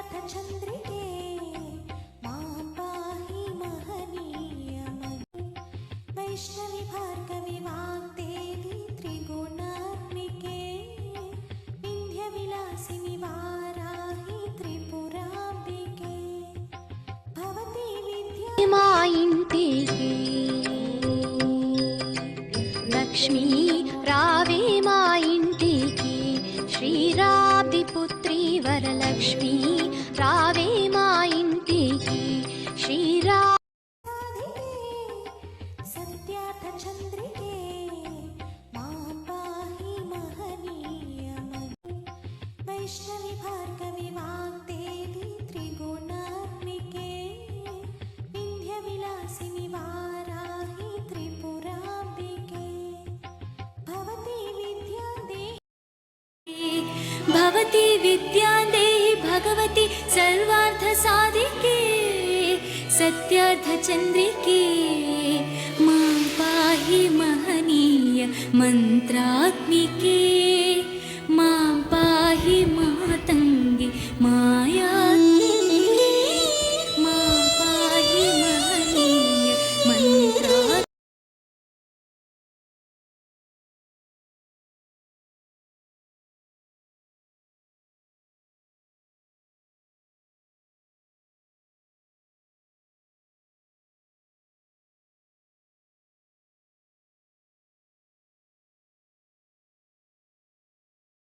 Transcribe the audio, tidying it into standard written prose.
सत्यार्थचन्द्रिके मां पाहि महनीयमये वैष्णवि भार्गवि वाग्देवी त्रिगुणात्मिके विन्ध्यविलासिनि वाराहि त्रिपुराम्बिके भवती विद्या మా ఇంటికి లక్ష్మీ రావే మా ఇంటికి శ్రీరాబ్ది పుత్రి వరలక్ష్మి రావే మా ఇంటికి శ్రీరా सत्यार्थचन्द्रिके मां पाहि महनीयमये वैष्णवि भार्गवि वाग्देवी त्रिगुणात्मिके विन्ध्यविलासिनि वाराहि त्रिपुराम्बिके भवती विद्या देहि भगवती सर्वार्थसाधिके सत्यार्थचन्द्रिके मां पाहि महनीय मन्त्रात्मिके